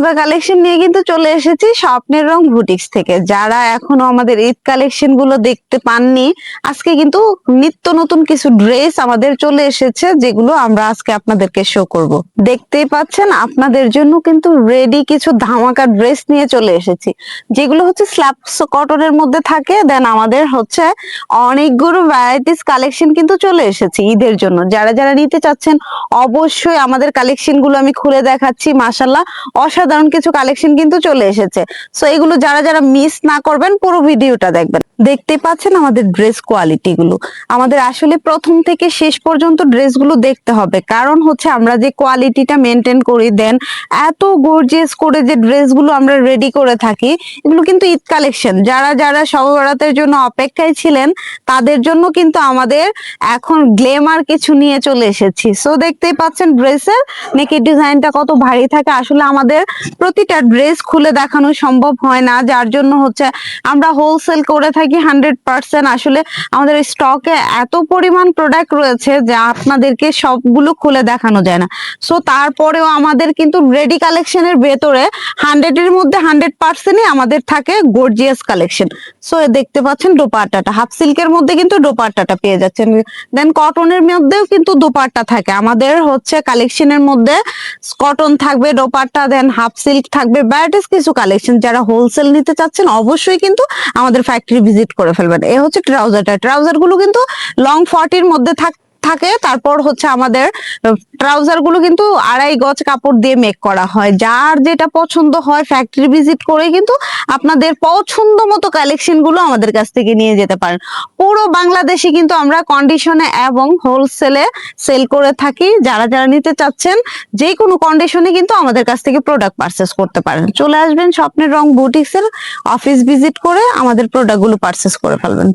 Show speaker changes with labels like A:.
A: ধামাকা কালেকশন নিয়ে কিন্তু চলে এসেছি স্বপ্নের রং বুটিক্স থেকে। যারা এখনো আমাদের ঈদ কালেকশন গুলো দেখতে পাননি, আজকে কিন্তু নিত্য নতুন কিছু ড্রেস আমাদের চলে এসেছে, যেগুলো আমরা আজকে আপনাদেরকে শো করব। দেখতেই পাচ্ছেন আপনাদের জন্য কিন্তু রেডি কিছু ধামাকা ড্রেস নিয়ে চলে এসেছি, যেগুলো হচ্ছে স্ল্যাব কটনের মধ্যে থাকে। দেন আমাদের হচ্ছে অনেকগুলো ভ্যারাইটিস কালেকশন কিন্তু চলে এসেছে ঈদের জন্য। যারা যারা নিতে চাচ্ছেন অবশ্যই আমাদের কালেকশন গুলো আমি খুলে দেখাচ্ছি। মাশাআল্লাহ অসাধারণ কিছু কালেকশন কিন্তু চলে এসেছে। সো এগুলো যারা যারা মিস না করবেন, পুরো ভিডিওটা দেখবেন। দেখতে পাচ্ছেন আমাদের ড্রেস কোয়ালিটি গুলো, আমাদের আসলে প্রথম থেকে শেষ পর্যন্ত ড্রেসগুলো দেখতে হবে, কারণ হচ্ছে আমরা যে কোয়ালিটিটা মেনটেন করি, দেন এত গর্জিয়াস করে যে ড্রেসগুলো আমরা রেডি করে থাকি, এগুলো কিন্তু ঈদ কালেকশন। যারা যারা শবে বরাতের জন্য অপেক্ষায় ছিলেন, তাদের জন্য কিন্তু আমাদের এখন গ্লেমার কিছু নিয়ে চলে এসেছি। সো দেখতেই পাচ্ছেন ড্রেসের নেকের ডিজাইনটা কত ভারী থাকে। আসলে আমাদের প্রতিটা ড্রেস খুলে দেখানো সম্ভব হয় না, যার জন্য হচ্ছে আমরা হোলসেল করে থাকি 100%। আসলে আমাদের স্টকে এত পরিমাণ প্রোডাক্ট রয়েছে যে আপনাদেরকে সবগুলো খুলে দেখানো যায় না। সো তারপরেও আমাদের কিন্তু রেডি কালেকশনের ভেতরে 100 এর মধ্যে 100%ই আমাদের থাকে গর্জিয়াস কালেকশন। সো দেখতে পাচ্ছেন দোপাট্টাটা হাফ সিল্কের মধ্যে কিন্তু দোপাট্টাটা পেয়ে যাচ্ছেন। দেন কটনের মধ্যেও কিন্তু দোপাট্টা থাকে আমাদের হচ্ছে কালেকশনের মধ্যে। কটন থাকবে, দোপাট্টা, দেন হাফ সিল্ক থাকবে, ভ্যারাইটিস কিছু কালেকশন। যারা হোলসেল নিতে চাচ্ছেন অবশ্যই কিন্তু আমাদের ফ্যাক্টরি ভিজিট করে ফেলবেন। এ হচ্ছে ট্রাউজার গুলো কিন্তু লং 40-র মধ্যে থাকে। তারপর হচ্ছে আমাদের ট্রাউজার গুলো কিন্তু 2.5 গজ কাপড় দিয়ে মেক করা হয়। যার যেটা পছন্দ হয় ফ্যাক্টরি ভিজিট করে কিন্তু আপনাদের পছন্দ মতো কালেকশন গুলো আমাদের কাছ থেকে নিয়ে যেতে পারেন। পুরো বাংলাদেশে কিন্তু আমরা কন্ডিশনে এবং হোলসেলে সেল করে থাকি। যারা যারা নিতে চাচ্ছেন যে কোনো কন্ডিশনে কিন্তু আমাদের কাছ থেকে প্রোডাক্ট পারচেস করতে পারেন। চলে আসবেন স্বপ্নের রং বুটিক্সের অফিস ভিজিট করে আমাদের প্রোডাক্ট গুলো পারচেস করে ফেলবেন।